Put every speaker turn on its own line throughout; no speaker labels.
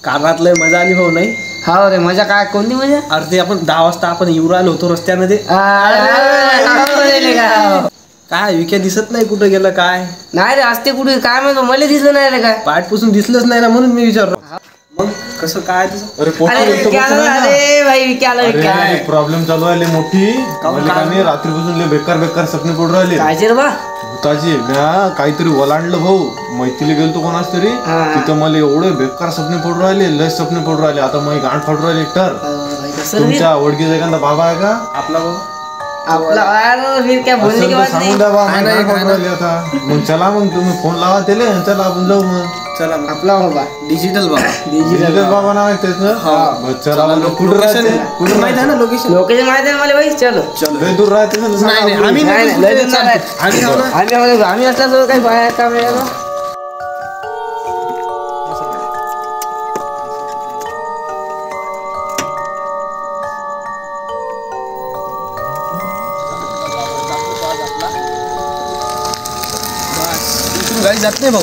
कारणात लय मजा आली भाऊ नाही?
हा रे मजा काय कोणती मजा?
अरे ते आपण 10 वाजता आपण येऊ राहिलो होतो रस्त्यामध्ये. काय विक्या दिसत नाही, कुठं गेलं काय?
नाही रे असते कुठे काय माहिती, मला दिसलं नाही रे काय.
पाठपासून दिसलंच नाही ना, म्हणून मी विचारलो. मग कसं काय तुझं?
अरे भाई विक्याला
प्रॉब्लेम चालू आहे मोठी. रात्रीपासून लय बेकार बेकार स्वप्न पडून राहिले.
काय रे बा
भूताची म्या काहीतरी ओलांडलं भाऊ. मैत्रीला गेलतो कोणाच तरी, तिथं मला एवढे बेकार स्वप्न पडून राहिले, लय स्वप्न पडून राहिले. आता मग गांठ फाडून राहिले एकतर. तुमच्या ओळखीचा एखादा बाबा आहे का?
आपला बाबा
आपला क्या बोलने की बात नाही.
आता मग चला, मग तुम्ही फोन लावा त्याला, चला आपण जाऊ. मग
चला
आपला बाबा
डिजिटल बाबा.
डिजिटल बाबा नाव आहे त्याचं. चला कुठं राहते,
कुठं माहिती आहे ना लोकेशन?
लोकेशन माहिती आहे मला भाई. चलो
लय दूर राहते ना.
नाही आम्ही
आम्ही असल्या काही बाहेर काम आहे.
गाडी जात नाही भाऊ.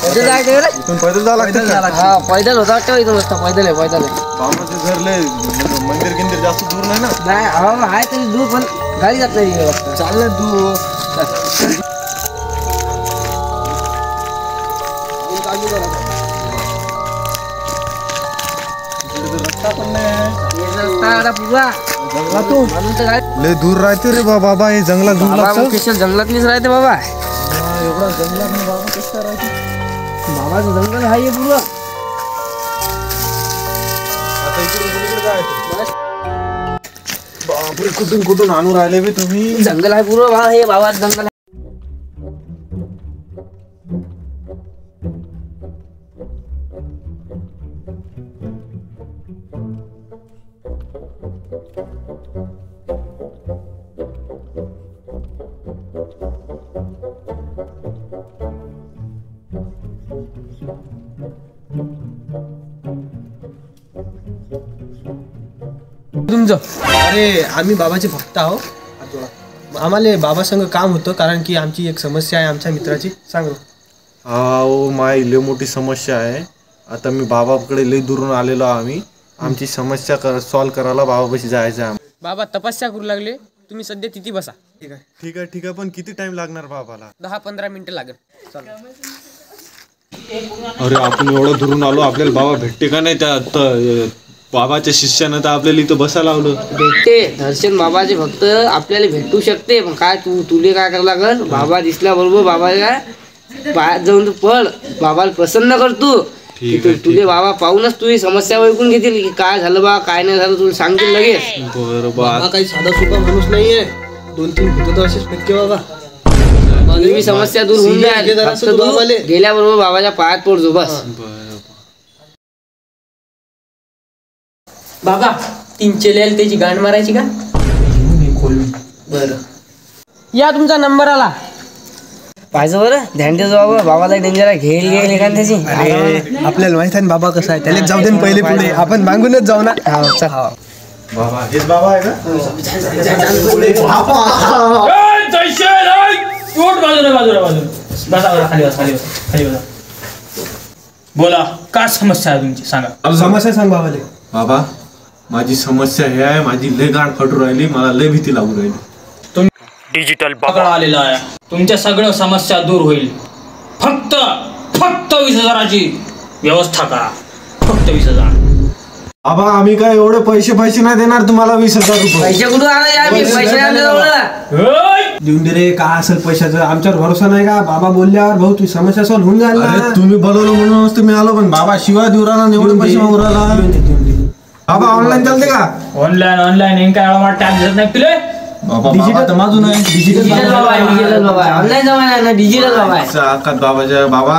पैदल जायचं रे.
इथून पैदल जावं लागतं.
हा पैदल होता वाटतं इथून मस्त. पैदल आहे पैदल आहे.
बाबाचं घर लय मंदिर किंदिर जास्त दूर नाही ना.
नाही आहे तरी दूर, पण गाडी जात नाही.
चाललं तू
लय दूर राहते रे बाबा. हे जंगलात
जंगलातलीच राहते बाबा.
एवढा जंगलात बाबा कसं राहते?
बाबाचं जंगल आहे पूर्ण.
बापरे, कुठून कुठून आणून राहिले बे तुम्ही?
जंगल आहे पूर्ण बा. हे बाबाचं जंगल आहे.
अरे आम्ही बाबाचे भक्त आहो. आम्हाला बाबा संग काम होतं, कारण की आमची एक समस्या आहे आमच्या मित्राची. सांग.
हो माय लय मोठी समस्या आहे. आता मी बाबाकडे लय दुरून आलेलो आम्ही. आमची समस्या सॉल्व्ह करायला बाबापाशी जायचं आहे.
बाबा तपस्या करू लागले. तुम्ही सध्या तिथे बसा.
ठीक आहे
ठीक आहे ठीक आहे. पण किती टाइम लागणार बाबाला?
10-15 मिनिटं लागेल.
अरे आपण एवढं दुरून आलो, आपल्याला बाबा भेटते का नाही? त्या बाबाच्या शिष्यानं तर आपल्याला इथं बसायला लावलं.
भेटते दर्शन बाबाचे फक्त आपल्याला भेटू शकते. पण काय तुले काय करावं लागल? बाबा दिसल्या बरोबर बाबाला पायात जाऊन तू पड. बाबाला प्रसन्न कर तू. तुले बाबा पाहूनच तुझी समस्या ओळखून घेतील की काय झालं बा काय नाही झालं, तुला सांगतील लगेच.
बरं
बाबा काही साधा सुद्धा माणूस नाहीये. 2-3 भूत तर असेच फेकते बाबा.
तुझी समस्या दूर होऊन जाईल. फक्त तू गेल्याबरोबर बाबाच्या पायात पडतो बस.
बाबा 3 चेले त्याची गांड मारायची का? बरं या तुमचा नंबर आला.
पाहिजे बरं ध्यान ठेवतो बाबा. बाबाला डेंजर आहे. घेईल एखाद्याची.
आपल्याला माहित आहे ना बाबा कसा आहे. त्याला जाऊ दे पहिले पुढे. आपण मागूनच जाऊ ना.
बाबा हेच बाबा आहे का?
बोला काय समस्या आहे तुमची, सांगा.
समस्या सांग बाबाले.
बाबा माझी समस्या हे आहे, माझी लय गाठ फटू राहिली, मला लय भीती लागू राहिली.
डिजिटल बाबा आलेला आहे. तुमच्या सगळ्या समस्या दूर होईल. फक्त 20,000ची व्यवस्था करा. फक्त 20,000.
बाबा आम्ही काय एवढे पैसे नाही देणार तुम्हाला. 20,000 रुपये.
पैसे कुठून आणायचे? पैसे
देऊन दे रे. काय असेल पैशाचं आमच्यावर भरोसा नाही का? बाबा बोलल्यावर भाऊ तुझी समस्या सॉल्व्ह होऊन जाईल ना.
तुम्ही बोलवलं म्हणूनच तुम्ही आलो, पण बाबा शिवाय देऊ राहिला. एवढे पैसे मागू राहिला. बाबा ऑनलाईन चालते का?
ऑनलाईन काय टॅक्स देत नाही तुले.
डिजिटल माझू नाही.
डिजिटल बाबा ऑनलाईन जमाना ना. डिजिटल बाबा
बाबाच्या बाबा.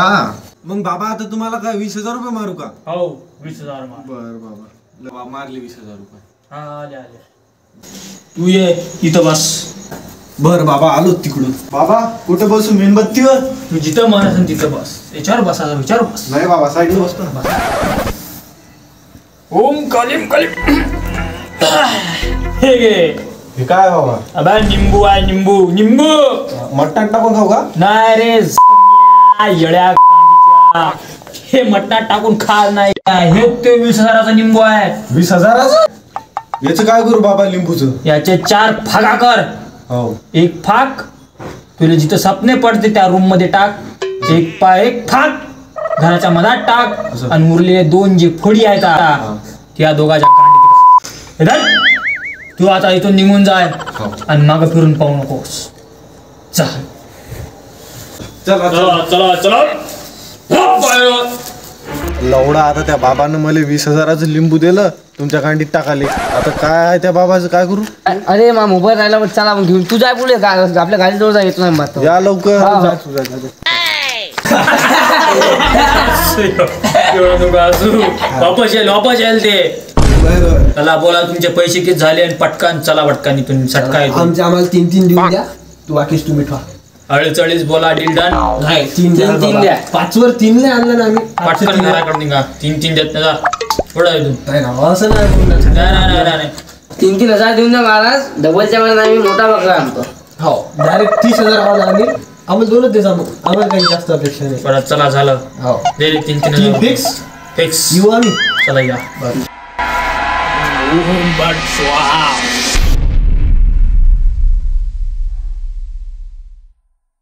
मग बाबा आता तुम्हाला काय 20,000 रुपये मारू का?
हो 20,000 मार.
बर बाबा मारले 20,000 रुपये.
हा आले. तू ये इथं बस.
बर बाबा आलो तिकडून.
बाबा कुठे बसू? मेणबत्तीवर?
तू जिथं म्हणा तिथं बस. याच्यावर बसायचं. विचार बस.
नाही बाबा साईडला बसतो ना.
ओम कालिम कालिम. हे घे.
हे काय बाबा?
अबे निंबू आहे. निंबू
मटण टाकून खाऊ का?
नाही रे येड्या. हे मटणात टाकून खा नाही. हे ते 20,000चा निंबू आहे.
20,000? याचं काय करू बाबा लिंबूचं?
याचे 4 फागा कर.
हो.
एक फाक तुला जिथं स्वप्ने पडते त्या रूम मध्ये टाक. एक फाक घराच्या मधात टाक आणि उरलेले 2 जे फोडी आहेत त्या दोघांच्या कांडी धर. तू आता इथून निघून जाय आणि मागं फिरून पाहू नकोस. चल
चला
चला चला.
लवडा आता त्या बाबानं मला 20,000चं लिंबू दिलं तुमच्या कांडीत टाकाले. आता काय आहे त्या बाबाचं, काय करू?
अरे मा मोबाईल राहिला पण चला मग घेऊन तू जाय पुढे आपल्या गाडीजवळ जा. येतो नाही बात
या लवकर.
वापस येईल ते. चला बोला तुमचे पैसे किती झाले आणि पटकन चला पटकन इथून सटका येतो.
आम्हाला 3 देऊन द्या. तू बाकीच तुम्ही ठेवा.
48 बोला डील डन.
3 द्या.
5वर 3 नाही आणलं ना आम्ही.
पटकन घराकडे निघा. 3 देत नाही जा. थोडा इथून.
असं नाही.
नाही
3,000 देऊन द्या महाराज. डबलच्या वेळेला आम्ही मोठा बकरा आणतो.
हो डायरेक्ट 30,000 वाला आणि आम्हाला 2च द्यायचा. मग आम्हाला काही जास्त अपेक्षा नाही.
परत चला झालं.
हो
3
फिक्स येऊ आम्ही.
चला या. स्वाहा.